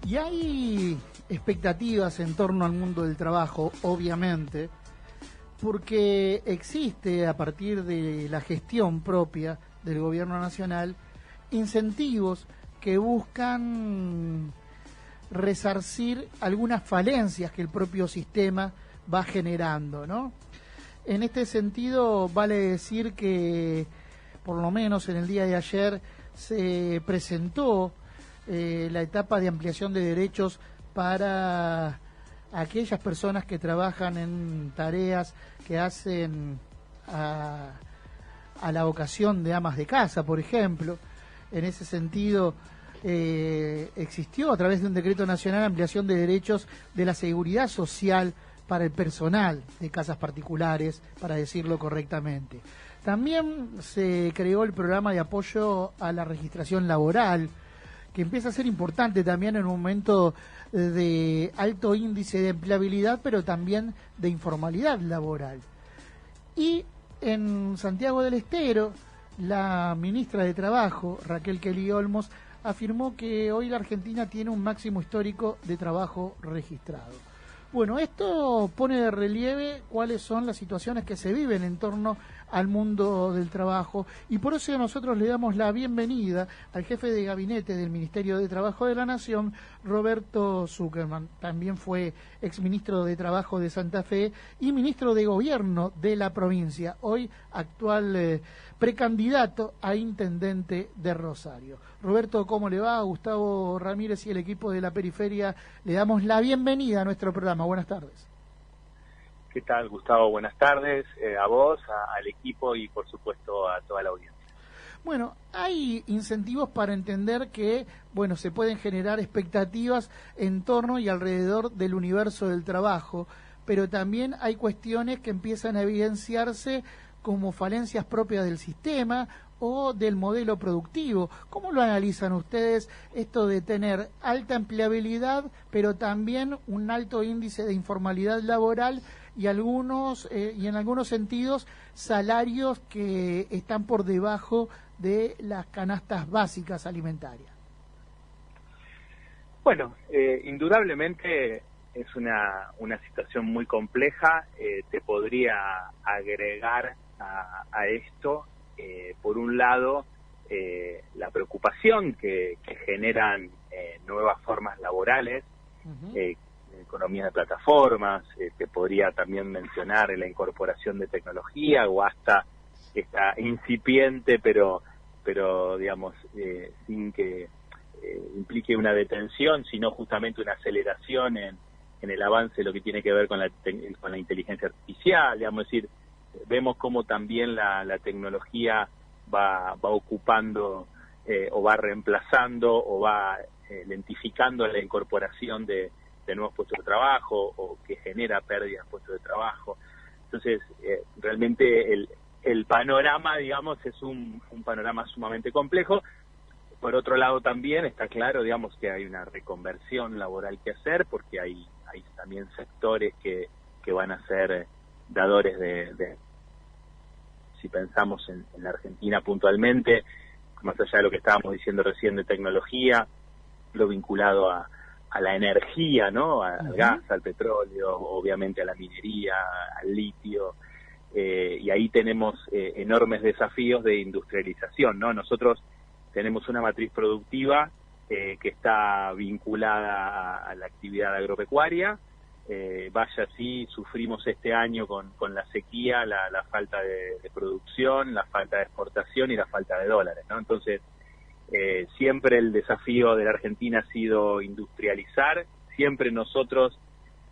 Y hay expectativas en torno al mundo del trabajo, obviamente, porque existe a partir de la gestión propia del gobierno nacional incentivos que buscan resarcir algunas falencias que el propio sistema va generando, ¿no? En este sentido, vale decir que, por lo menos en el día de ayer, se presentó la etapa de ampliación de derechos para aquellas personas que trabajan en tareas que hacen a la vocación de amas de casa, por ejemplo. En ese sentido, existió a través de un decreto nacional ampliación de derechos de la seguridad social para el personal de casas particulares, para decirlo correctamente. También se creó el programa de apoyo a la registración laboral, que empieza a ser importante también en un momento de alto índice de empleabilidad, pero también de informalidad laboral. Y en Santiago del Estero, la ministra de Trabajo, Raquel Kelly Olmos, afirmó que hoy la Argentina tiene un máximo histórico de trabajo registrado. Bueno, esto pone de relieve cuáles son las situaciones que se viven en torno al mundo del trabajo, y por eso nosotros le damos la bienvenida al jefe de gabinete del Ministerio de Trabajo de la Nación, Roberto Zuckerman. También fue exministro de Trabajo de Santa Fe y ministro de Gobierno de la provincia, hoy actual precandidato a intendente de Rosario. Roberto, ¿cómo le va? Gustavo Ramírez y el equipo de La Periferia le damos la bienvenida a nuestro programa. Buenas tardes. ¿Qué tal, Gustavo? Buenas tardes, a vos, al equipo y, por supuesto, a toda la audiencia. Bueno, hay incentivos para entender que, bueno, se pueden generar expectativas en torno y alrededor del universo del trabajo, pero también hay cuestiones que empiezan a evidenciarse como falencias propias del sistema o del modelo productivo. ¿Cómo lo analizan ustedes esto de tener alta empleabilidad, pero también un alto índice de informalidad laboral y en algunos sentidos salarios que están por debajo de las canastas básicas alimentarias? Bueno, indudablemente es una situación muy compleja. Te podría agregar a esto, por un lado, la preocupación que generan nuevas formas laborales, economía de plataformas, te podría también mencionar la incorporación de tecnología o hasta esta incipiente, pero digamos, sin que implique una detención, sino justamente una aceleración en el avance de lo que tiene que ver con la inteligencia artificial, digamos, es decir, vemos cómo también la tecnología va ocupando o va reemplazando o va lentificando la incorporación de nuevos puestos de trabajo o que genera pérdidas de puestos de trabajo. Entonces, realmente el panorama, digamos, es un panorama sumamente complejo. Por otro lado, también está claro, digamos, que hay una reconversión laboral que hacer, porque hay también sectores que van a ser dadores de si pensamos en la Argentina puntualmente, más allá de lo que estábamos diciendo recién de tecnología, lo vinculado a la energía, ¿no? Al gas, al petróleo, obviamente a la minería, al litio, y ahí tenemos enormes desafíos de industrialización, ¿no? Nosotros tenemos una matriz productiva que está vinculada a la actividad agropecuaria. Vaya así, sufrimos este año con la sequía, la falta de producción, la falta de exportación y la falta de dólares, ¿no? Entonces, siempre el desafío de la Argentina ha sido industrializar, siempre nosotros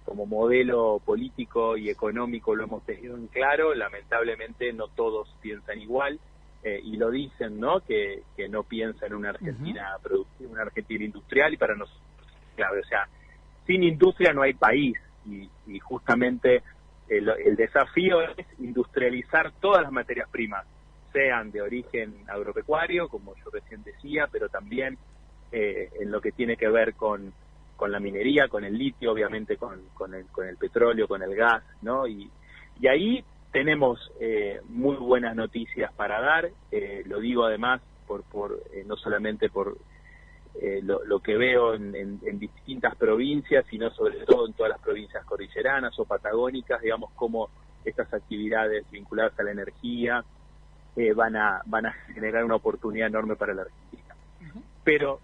como modelo político y económico lo hemos tenido en claro, lamentablemente no todos piensan igual, y lo dicen, ¿no? Que no piensan en una Argentina productiva, una Argentina industrial, y para nosotros, claro, o sea, sin industria no hay país, y justamente el desafío es industrializar todas las materias primas, sean de origen agropecuario, como yo recién decía, pero también en lo que tiene que ver con la minería, con el litio, obviamente con el petróleo, con el gas, ¿no? Y ahí tenemos muy buenas noticias para dar, lo digo además no solamente por lo que veo en distintas provincias, sino sobre todo en todas las provincias cordilleranas o patagónicas, digamos, cómo estas actividades vinculadas a la energía van a generar una oportunidad enorme para la Argentina. Pero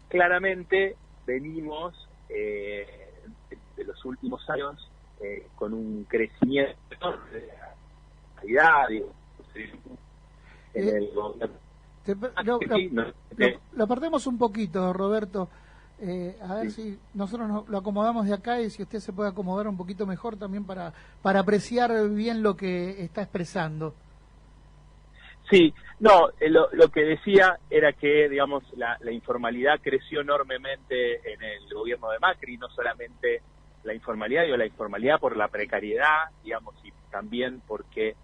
claramente venimos de los últimos años con un crecimiento de la calidad, digo, en el gobierno. Lo perdemos un poquito, Roberto. A ver si nosotros lo acomodamos de acá y si usted se puede acomodar un poquito mejor también para apreciar bien lo que está expresando. Sí, no, lo que decía era que, digamos, la informalidad creció enormemente en el gobierno de Macri, no solamente la informalidad, digo, la informalidad por la precariedad, digamos, y también porque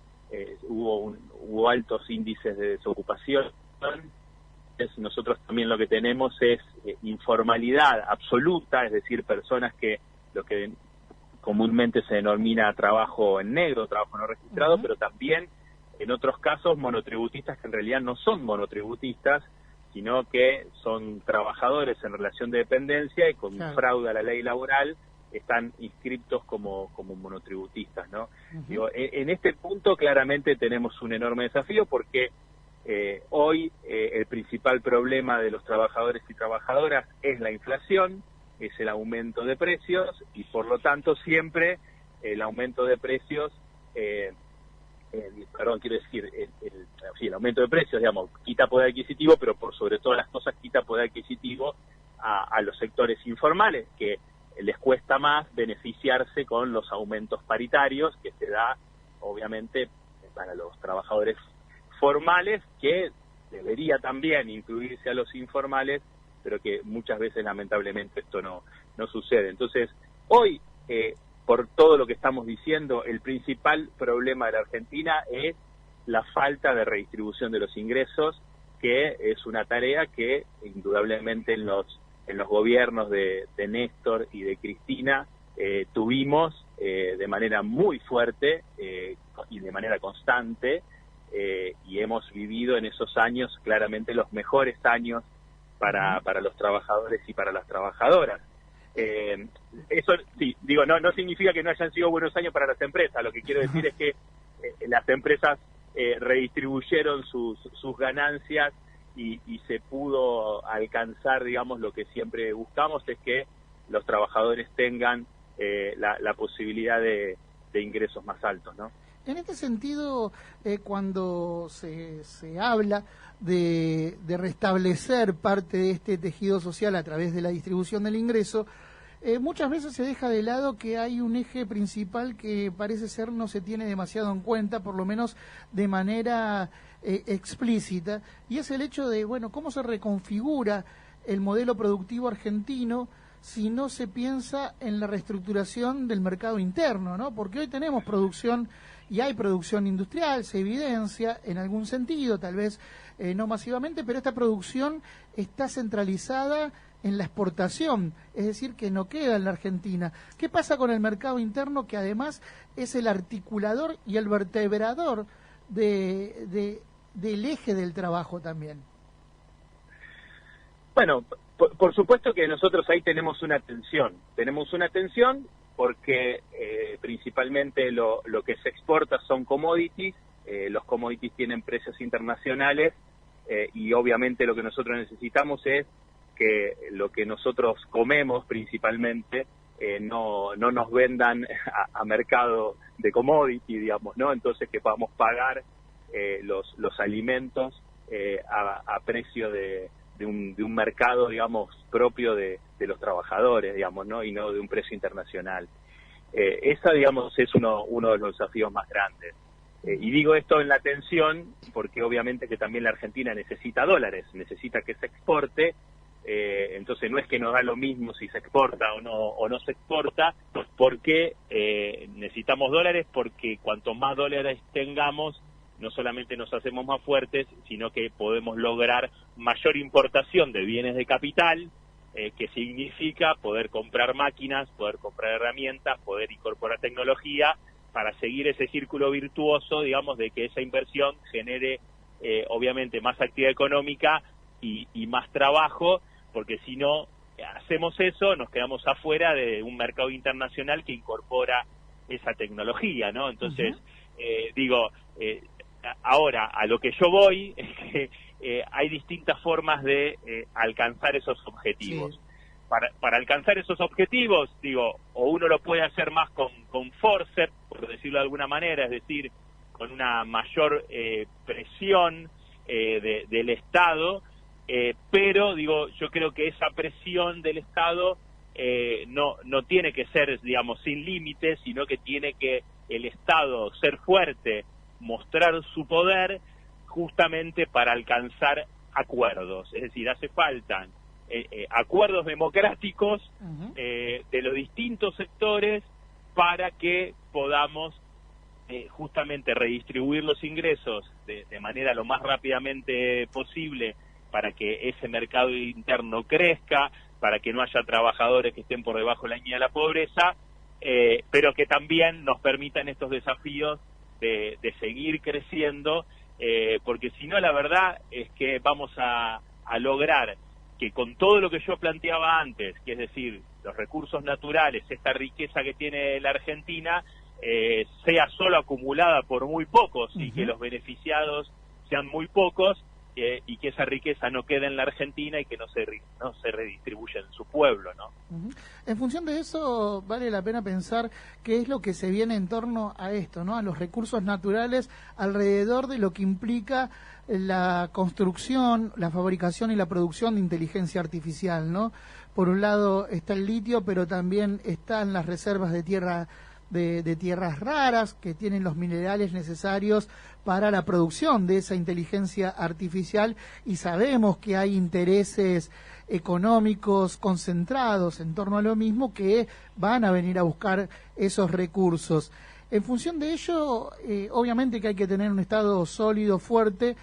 hubo altos índices de desocupación. Nosotros también lo que tenemos es informalidad absoluta, es decir, personas que lo que comúnmente se denomina trabajo en negro, trabajo no registrado, pero también en otros casos monotributistas que en realidad no son monotributistas, sino que son trabajadores en relación de dependencia y con fraude a la ley laboral están inscriptos como monotributistas, ¿no? Digo, en este punto claramente tenemos un enorme desafío porque hoy el principal problema de los trabajadores y trabajadoras es la inflación, es el aumento de precios y por lo tanto siempre el aumento de precios, el aumento de precios, digamos, quita poder adquisitivo, pero por sobre todas las cosas quita poder adquisitivo a los sectores informales, que les cuesta más beneficiarse con los aumentos paritarios que se da, obviamente, para los trabajadores formales, que debería también incluirse a los informales, pero que muchas veces lamentablemente esto no sucede. Entonces, hoy, por todo lo que estamos diciendo, el principal problema de la Argentina es la falta de redistribución de los ingresos, que es una tarea que indudablemente en los gobiernos de Néstor y de Cristina tuvimos de manera muy fuerte y de manera constante, y hemos vivido en esos años claramente los mejores años para los trabajadores y para las trabajadoras. Eso sí, digo, no significa que no hayan sido buenos años para las empresas. Lo que quiero decir es que las empresas redistribuyeron sus ganancias y se pudo alcanzar, digamos, lo que siempre buscamos, es que los trabajadores tengan la posibilidad de ingresos más altos, ¿no? En este sentido, cuando se habla de restablecer parte de este tejido social a través de la distribución del ingreso, muchas veces se deja de lado que hay un eje principal que parece ser no se tiene demasiado en cuenta, por lo menos de manera explícita, y es el hecho de, bueno, cómo se reconfigura el modelo productivo argentino si no se piensa en la reestructuración del mercado interno, ¿no? Porque hoy tenemos producción y hay producción industrial, se evidencia en algún sentido, tal vez no masivamente, pero esta producción está centralizada en la exportación, es decir, que no queda en la Argentina. ¿Qué pasa con el mercado interno, que además es el articulador y el vertebrador del eje del trabajo también? Bueno, por supuesto que nosotros ahí tenemos una tensión porque principalmente lo que se exporta son commodities, los commodities tienen precios internacionales y obviamente lo que nosotros necesitamos es que lo que nosotros comemos principalmente no nos vendan a mercado de commodity, digamos, ¿no? Entonces que podamos pagar los alimentos a precio de un mercado, digamos, propio de los trabajadores, digamos, ¿no? Y no de un precio internacional. Esa, digamos, es uno de los desafíos más grandes. Y digo esto en la tensión porque obviamente que también la Argentina necesita dólares, necesita que se exporte, entonces no es que nos da lo mismo si se exporta o no se exporta, porque necesitamos dólares, porque cuanto más dólares tengamos, no solamente nos hacemos más fuertes, sino que podemos lograr mayor importación de bienes de capital, que significa poder comprar máquinas, poder comprar herramientas, poder incorporar tecnología, para seguir ese círculo virtuoso, digamos, de que esa inversión genere, obviamente, más actividad económica y más trabajo, porque si no hacemos eso, nos quedamos afuera de un mercado internacional que incorpora esa tecnología, ¿no? Entonces, ahora, a lo que yo voy es que hay distintas formas de alcanzar esos objetivos. Sí. Para alcanzar esos objetivos, o uno lo puede hacer más con forceps, por decirlo de alguna manera, es decir, con una mayor presión del Estado, pero yo creo que esa presión del Estado no tiene que ser, sin límites, sino que tiene que el Estado ser fuerte, mostrar su poder justamente para alcanzar acuerdos. Es decir, hace falta acuerdos democráticos de los distintos sectores para que podamos justamente redistribuir los ingresos de manera lo más rápidamente posible, para que ese mercado interno crezca, para que no haya trabajadores que estén por debajo de la línea de la pobreza, pero que también nos permitan estos desafíos de seguir creciendo, porque si no, la verdad es que vamos a lograr que con todo lo que yo planteaba antes, que es decir, los recursos naturales, esta riqueza que tiene la Argentina, sea solo acumulada por muy pocos y que los beneficiados sean muy pocos, y que esa riqueza no quede en la Argentina y que no se redistribuya en su pueblo, ¿no? En función de eso, vale la pena pensar qué es lo que se viene en torno a esto, ¿no? A los recursos naturales alrededor de lo que implica la construcción, la fabricación y la producción de inteligencia artificial, ¿no? Por un lado está el litio, pero también están las reservas de tierras raras que tienen los minerales necesarios para la producción de esa inteligencia artificial, y sabemos que hay intereses económicos concentrados en torno a lo mismo que van a venir a buscar esos recursos. En función de ello, obviamente que hay que tener un Estado sólido, fuerte,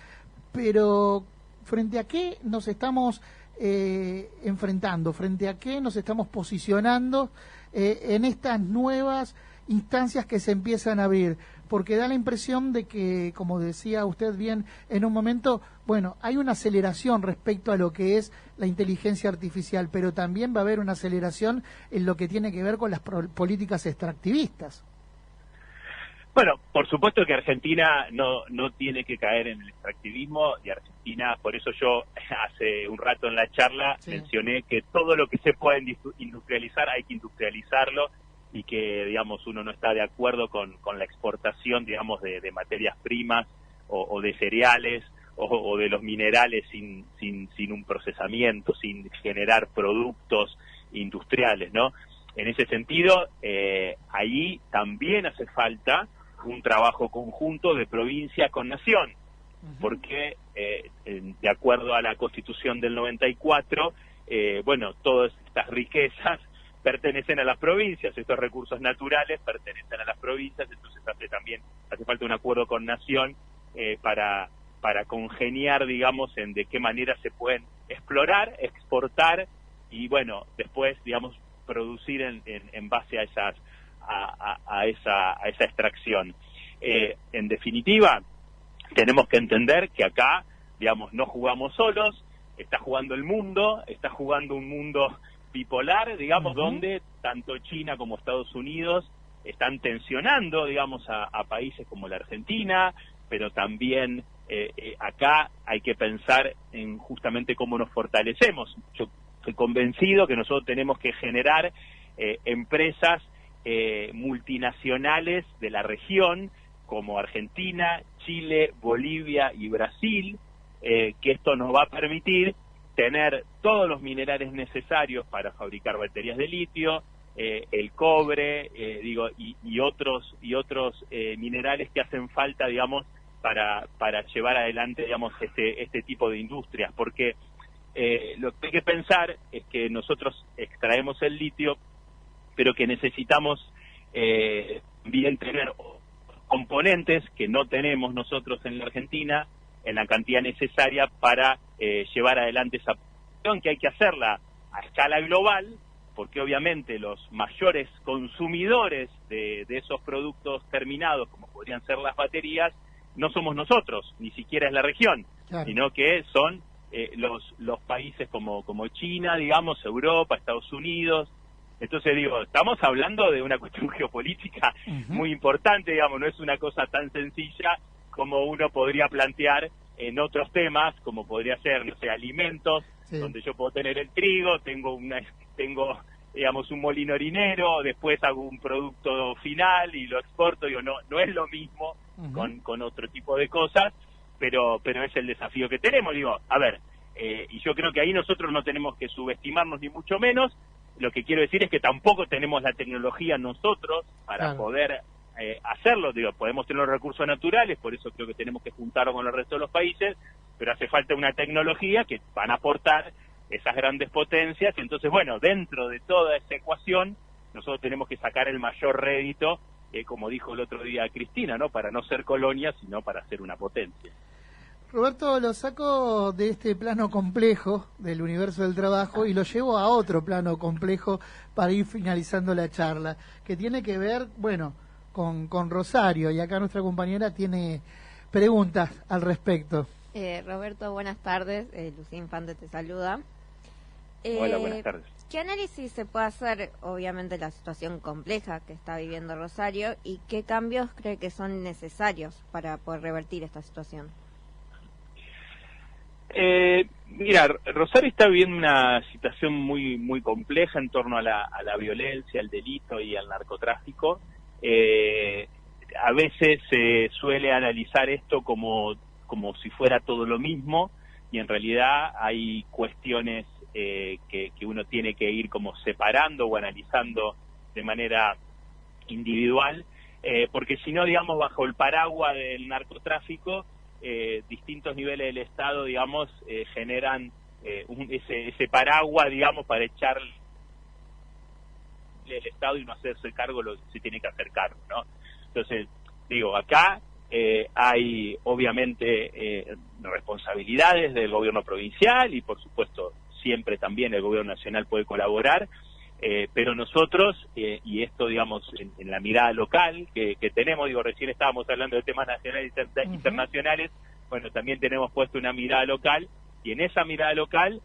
pero ¿frente a qué nos estamos enfrentando? ¿Frente a qué nos estamos posicionando en estas nuevas instancias que se empiezan a abrir? Porque da la impresión de que, como decía usted bien en un momento, bueno, hay una aceleración respecto a lo que es la inteligencia artificial, pero también va a haber una aceleración en lo que tiene que ver con las políticas extractivistas. Bueno, por supuesto que Argentina no tiene que caer en el extractivismo, y Argentina, por eso yo hace un rato en la charla mencioné que todo lo que se pueda industrializar hay que industrializarlo, y que, uno no está de acuerdo con la exportación, de materias primas o de cereales o de los minerales sin un procesamiento, sin generar productos industriales, ¿no? En ese sentido, ahí también hace falta un trabajo conjunto de provincia con nación, porque de acuerdo a la Constitución del 94, todas estas riquezas pertenecen a las provincias, estos recursos naturales pertenecen a las provincias, entonces hace falta un acuerdo con nación para congeniar, en de qué manera se pueden explorar, exportar y, después, producir en base a esa extracción. En definitiva, tenemos que entender que acá, no jugamos solos, está jugando el mundo, está jugando un mundo bipolar, donde tanto China como Estados Unidos están tensionando, a países como la Argentina, pero también acá hay que pensar en justamente cómo nos fortalecemos. Yo estoy convencido que nosotros tenemos que generar empresas multinacionales de la región, como Argentina, Chile, Bolivia y Brasil, que esto nos va a permitir tener todos los minerales necesarios para fabricar baterías de litio, el cobre, y otros minerales que hacen falta, para llevar adelante, este tipo de industrias, porque lo que hay que pensar es que nosotros extraemos el litio, pero que necesitamos bien tener componentes que no tenemos nosotros en la Argentina en la cantidad necesaria para llevar adelante esa producción, que hay que hacerla a escala global, porque obviamente los mayores consumidores de esos productos terminados, como podrían ser las baterías, no somos nosotros, ni siquiera es la región, sino que son los países como China, digamos, Europa, Estados Unidos. Entonces digo, estamos hablando de una cuestión geopolítica muy importante, digamos, no es una cosa tan sencilla como uno podría plantear en otros temas, como podría ser, no sé, alimentos, donde yo puedo tener el trigo, tengo digamos, un molino harinero, después hago un producto final y lo exporto. Digo, no es lo mismo con otro tipo de cosas, pero es el desafío que tenemos. Digo, a ver, y yo creo que ahí nosotros no tenemos que subestimarnos ni mucho menos. Lo que quiero decir es que tampoco tenemos la tecnología nosotros para poder hacerlo. Digo, podemos tener los recursos naturales, por eso creo que tenemos que juntarlo con el resto de los países, pero hace falta una tecnología que van a aportar esas grandes potencias. Entonces, bueno, dentro de toda esa ecuación, nosotros tenemos que sacar el mayor rédito, como dijo el otro día Cristina, ¿no? Para no ser colonia, sino para ser una potencia. Roberto, lo saco de este plano complejo del universo del trabajo y lo llevo a otro plano complejo para ir finalizando la charla, que tiene que ver, bueno, con Rosario, y acá nuestra compañera tiene preguntas al respecto. Roberto, buenas tardes. Lucía Infante te saluda. Hola, buenas tardes. ¿Qué análisis se puede hacer, obviamente, de la situación compleja que está viviendo Rosario, y qué cambios cree que son necesarios para poder revertir esta situación? Mira, Rosario está viviendo una situación muy compleja en torno a la violencia, al delito y al narcotráfico. A veces se suele analizar esto como si fuera todo lo mismo, y en realidad hay cuestiones que uno tiene que ir como separando o analizando de manera individual, porque si no, digamos, bajo el paraguas del narcotráfico, distintos niveles del Estado, digamos, generan ese paraguas, digamos, para echarle el Estado y no hacerse cargo lo que se tiene que hacer cargo, ¿no? Entonces, digo, acá hay obviamente responsabilidades del gobierno provincial, y por supuesto siempre también el gobierno nacional puede colaborar, pero nosotros, y esto, digamos, en la mirada local que tenemos, digo, recién estábamos hablando de temas nacionales e internacionales, bueno, también tenemos puesto una mirada local, y en esa mirada local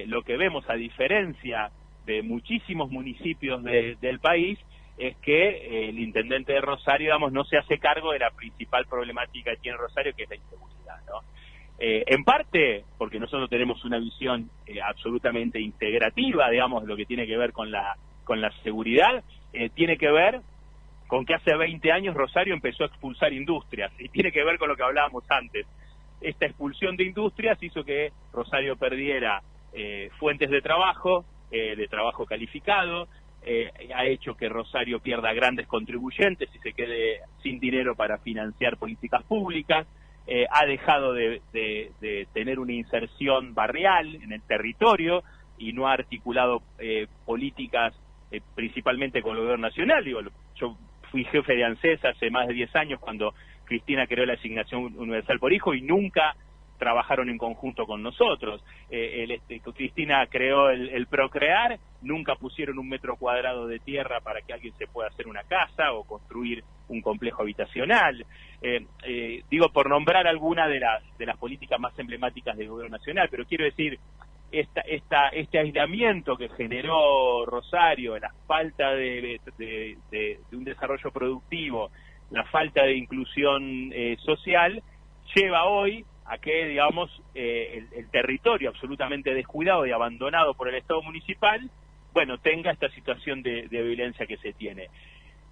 lo que vemos, a diferencia de muchísimos municipios del país, es que el intendente de Rosario, digamos, no se hace cargo de la principal problemática que tiene Rosario, que es la inseguridad, ¿no? En parte porque nosotros tenemos una visión absolutamente integrativa, digamos, lo que tiene que ver con la seguridad, tiene que ver con que hace 20 años Rosario empezó a expulsar industrias, y tiene que ver con lo que hablábamos antes. Esta expulsión de industrias hizo que Rosario perdiera fuentes de trabajo calificado, ha hecho que Rosario pierda grandes contribuyentes y se quede sin dinero para financiar políticas públicas, ha dejado de tener una inserción barrial en el territorio y no ha articulado políticas principalmente con el gobierno nacional. Digo, yo fui jefe de ANSES hace más de 10 años cuando Cristina creó la asignación universal por hijo, y nunca trabajaron en conjunto con nosotros. Cristina creó el Procrear, nunca pusieron 1 metro cuadrado de tierra para que alguien se pueda hacer una casa o construir un complejo habitacional. Digo, por nombrar alguna de las políticas más emblemáticas del gobierno nacional, pero quiero decir, este aislamiento que generó Rosario, la falta de un desarrollo productivo, la falta de inclusión social, lleva hoy a que, digamos, el territorio absolutamente descuidado y abandonado por el Estado municipal, bueno, tenga esta situación de violencia que se tiene.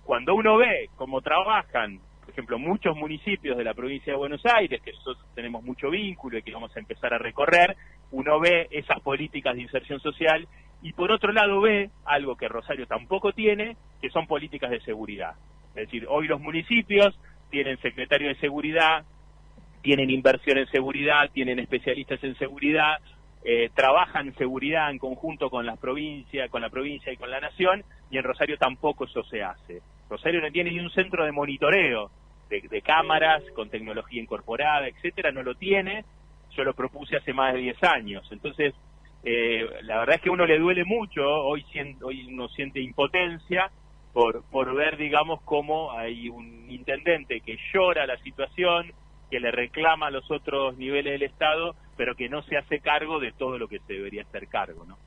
Cuando uno ve cómo trabajan, por ejemplo, muchos municipios de la provincia de Buenos Aires, que nosotros tenemos mucho vínculo y que vamos a empezar a recorrer, uno ve esas políticas de inserción social, y por otro lado ve algo que Rosario tampoco tiene, que son políticas de seguridad. Es decir, hoy los municipios tienen secretario de seguridad, tienen inversión en seguridad, tienen especialistas en seguridad, trabajan en seguridad en conjunto con la provincia y con la nación, y en Rosario tampoco eso se hace. Rosario no tiene ni un centro de monitoreo de cámaras con tecnología incorporada, etcétera, no lo tiene. Yo lo propuse hace más de 10 años. Entonces, la verdad es que a uno le duele mucho, hoy uno siente impotencia por ver, digamos, cómo hay un intendente que llora la situación, que le reclama a los otros niveles del Estado, pero que no se hace cargo de todo lo que se debería hacer cargo, ¿no?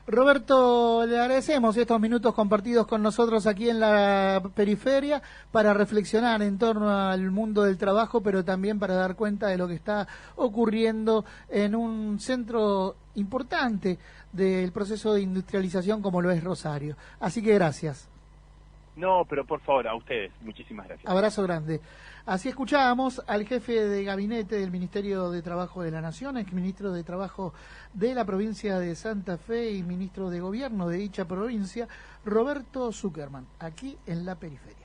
Roberto, le agradecemos estos minutos compartidos con nosotros aquí en la periferia para reflexionar en torno al mundo del trabajo, pero también para dar cuenta de lo que está ocurriendo en un centro importante del proceso de industrialización como lo es Rosario. Así que gracias. No, pero por favor, a ustedes, muchísimas gracias. Abrazo grande. Así escuchábamos al jefe de gabinete del Ministerio de Trabajo de la Nación, exministro de Trabajo de la provincia de Santa Fe y ministro de Gobierno de dicha provincia, Roberto Zuckerman, aquí en la periferia.